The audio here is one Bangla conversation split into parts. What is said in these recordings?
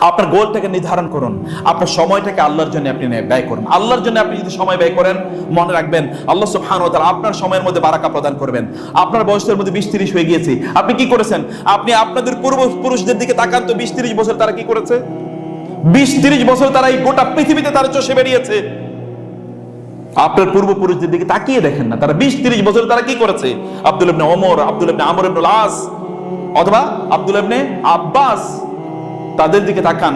আপনার গোলটাকে নির্ধারণ করুন, আপনার সময়টাকে আল্লাহর জন্য আপনি ব্যয় করুন। আল্লাহর জন্য আপনি যদি সময় ব্যয় করেন, মনে রাখবেন আল্লাহ সুবহানাহু ওয়া তাআলা আপনার সময়ের মধ্যে বারাকা প্রদান করবেন। আপনার বয়সের মধ্যে 20-30 হয়ে গিয়েছে, আপনি কি করেছেন? আপনি আপনাদের পূর্বপুরুষদের দিকে তাকান তো, 20-30 বছর তারা কি করেছে? 20-30 বছর তারা এই গোটা পৃথিবীতে তারা চষে বেরিয়েছে। আপনার পূর্বপুরুষদের দিকে তাকিয়ে দেখেন না, তারা 20-30 বছর তারা কি করেছে? আব্দুল্লাহ ইবনে ওমর, আব্দুল্লাহ ইবনে আমর ইবনে আস অথবা আব্দুল্লাহ ইবনে আব্বাস, তাদের দিকে তাকান,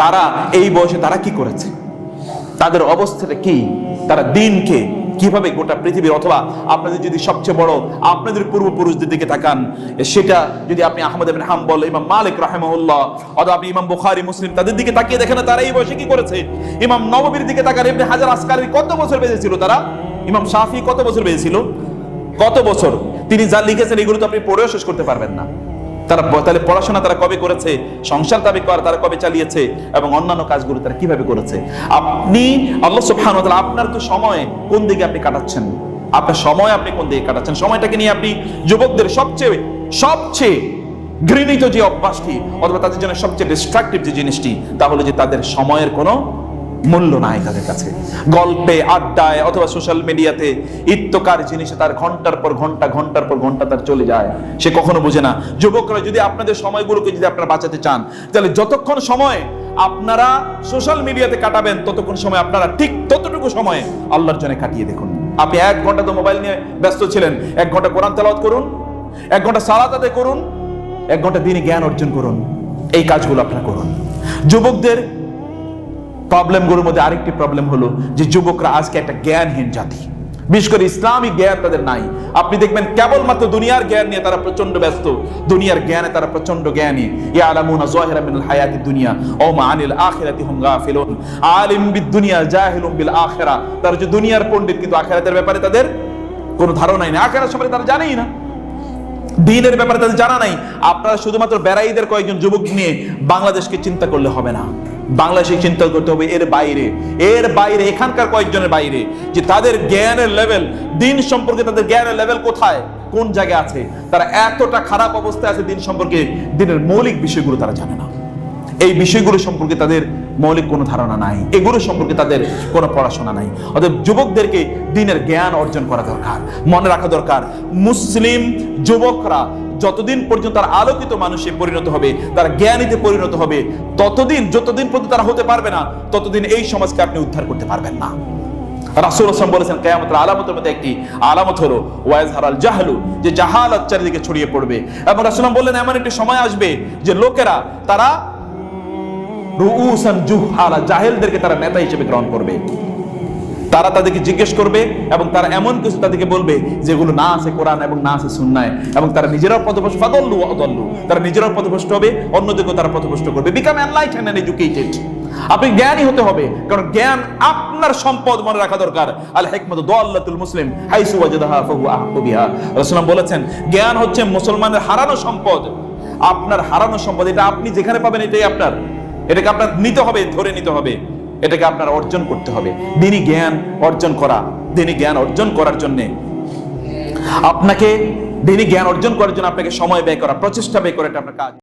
তারা এই বয়সে তারা কি করেছে, তাদের অবস্থাটা কি, তারা দিনকে কিভাবে গোটা পৃথিবীর, অথবা আপনাদের যদি সবচেয়ে বড় আপনাদের পূর্বপুরুষদের দিকে তাকান, সেটা যদি আপনি আহমদ ইবনে হাম্বল, ইমাম মালিক রাহিমাহুল্লাহ, অথবা আপনি ইমাম বুখারী, মুসলিম, তাদের দিকে তাকিয়ে দেখেন না তারা এই বয়সে কি করেছে। ইমাম নববীর দিকে তাকান, ইবনে হাজার আসকারী কত বছর বেঁচে ছিল তারা, ইমাম শাফি কত বছর বেঁচে ছিল, কত বছর তিনি যা লিখেছেন এগুলো তো আপনি পড়েও শেষ করতে পারবেন না। তারা তাহলে পড়াশোনা তারা কবে করেছে, সংসার তারা কবে চালিয়েছে, এবং অন্যান্য কাজগুলো তারা কিভাবে করেছে। আপনি আল্লাহ সুবহানাহু ওয়া তাআলা আপনার তো সময় কোন দিকে আপনি কাটাচ্ছেন, আপনার সময় আপনি কোন দিকে কাটাচ্ছেন, সময়টাকে নিয়ে আপনি যুবকদের সবচেয়ে ঘৃণিত যে অভ্যাসটি, অথবা তাদের জন্য সবচেয়ে ডিস্ট্রাকটিভ যে জিনিসটি, তাহলে যে তাদের সময়ের কোনো মূল্য নাই তাদের কাছে। গল্পে, আড্ডায়, অথবা সোশ্যাল মিডিয়াতে ইত্যকার জিনিসে তার ঘন্টার পর ঘন্টা তার চলে যায়, সে কখনো বুঝে না। যুবকরা যদি আপনাদের সময়গুলোকে যদি আপনারা বাঁচাতে চান, তাহলে যতক্ষণ সময় আপনারা সোশ্যাল মিডিয়াতে কাটাবেন, ততক্ষণ সময় আপনারা ঠিক ততটুকু সময় আল্লাহর জন্য কাটিয়ে দেখুন। আপনি 1 ঘন্টা তো মোবাইল নিয়ে ব্যস্ত ছিলেন, 1 ঘন্টা কোরআন তেলাওয়াত করুন, 1 ঘন্টা সালাত আদায় করুন, 1 ঘন্টা দ্বীনি জ্ঞান অর্জন করুন। এই কাজগুলো আপনারা করুন। যুবকদের প্রবলেমগুলোর মধ্যে আরেকটি প্রবলেম হলো যে যুবকরা আজকে একটা জ্ঞানহীন জাতি, বিশেষ করে ইসলামিক জ্ঞান তাদের নাই। আপনি দেখবেন কেবলমাত্র দুনিয়ার জ্ঞান নিয়ে তারা প্রচন্ড ব্যস্ত, দুনিয়ার জ্ঞানে তারা প্রচন্ড জ্ঞানী। ইয়ালামুনা যাহিরাম মিনাল হায়াতিদ দুনিয়া ওয়া মা আনিল আখিরাতি হুম গাফিলুন। আলিম বিদ-দুনিয়া জাহিলুম বিল আখিরা। তারা যে দুনিয়ার পণ্ডিত, কিন্তু আখিরাতের ব্যাপারে তাদের কোনো ধারণাই নেই, আখিরাত সম্পর্কে তারা জানেই না, দ্বীনের ব্যাপারে তাদের জানা নাই। আপনারা শুধুমাত্র বেড়াইদের কয়েকজন যুবক নিয়ে বাংলাদেশকে চিন্তা করলে হবে না, বাংলাদেশে চিন্তা করতে হবে এর বাইরে এখানকার কয়েকজনের বাইরে, যে তাদের জ্ঞানের লেভেল, দ্বীন সম্পর্কে তাদের জ্ঞানের লেভেল কোথায়, কোন জায়গায় আছে। তারা এতটা খারাপ অবস্থায় আছে দ্বীন সম্পর্কে, দ্বীনের মৌলিক বিষয়গুলো তারা জানে না। এই বিষয়গুলো সম্পর্কে তাদের মৌলিক কোনো ধারণা নাই, এগুলো সম্পর্কে তাদের কোনো পড়াশোনা নাই। অতএব যুবকদেরকে দ্বীনের জ্ঞান অর্জন করা দরকার, মনে রাখা দরকার। মুসলিম যুবকরা যতদিন পর্যন্ত তারা আলোকিত মানুষে পরিণত হবে, তারা জ্ঞানীতে পরিণত হবে, যতদিন পর্যন্ত তারা হতে পারবে না, ততদিন এই সমাজকে আপনি উদ্ধার করতে পারবেন না। রাসূল সাল্লাল্লাহু আলাইহি ওয়াসাল্লাম বলেছেন, কিয়ামতের আলামতের মধ্যে একটি আলামত হলো ওয়াজহারাল জাহলু, যে জাহালাত চারিদিকে ছড়িয়ে পড়বে। এবং রাসূল বললেন, এমন একটি সময় আসবে যে লোকেরা তারা রুউসান জুহালা, জাহেলদেরকে তারা নেতা হিসেবে গ্রহণ করবে। তারা তাদেরকে জিজ্ঞেস করবে এবং তারা এমন কিছু তাদেরকে বলবে যেগুলো না আছে কোরআন এবং না আছে সুন্নায়, এবং তারা নিজেরাও পথভ্রষ্ট, ফাদাল্লু ওয়া আদাল্লু, তারা নিজেরাও পথভ্রষ্ট হবে, অন্যদেরকেও তারা পথভ্রষ্ট করবে। Become enlightened and educated. আপনি জ্ঞানী হতে হবে, কারণ জ্ঞান আপনার সম্পদ, মনে রাখা দরকার। আল হিকমাতু দাল্লাতুল মুসলিম হাইসু ওয়াজাদাহা ফাহুয়া আহকু বিহা। রাসূল বলেছেন, জ্ঞান হচ্ছে মুসলমানের হারানো সম্পদ। আপনার হারানো সম্পদ, এটা আপনি যেখানে পাবেন এটাই আপনার, এটাকে আপনার নিতে হবে, ধরে নিতে হবে, এটাকে আপনার অর্জন করতে হবে। দ্বীনি জ্ঞান অর্জন করার জন্য আপনাকে সময় ব্যয় করা, প্রচেষ্টা ব্যয় করা, এটা আপনার কাজ।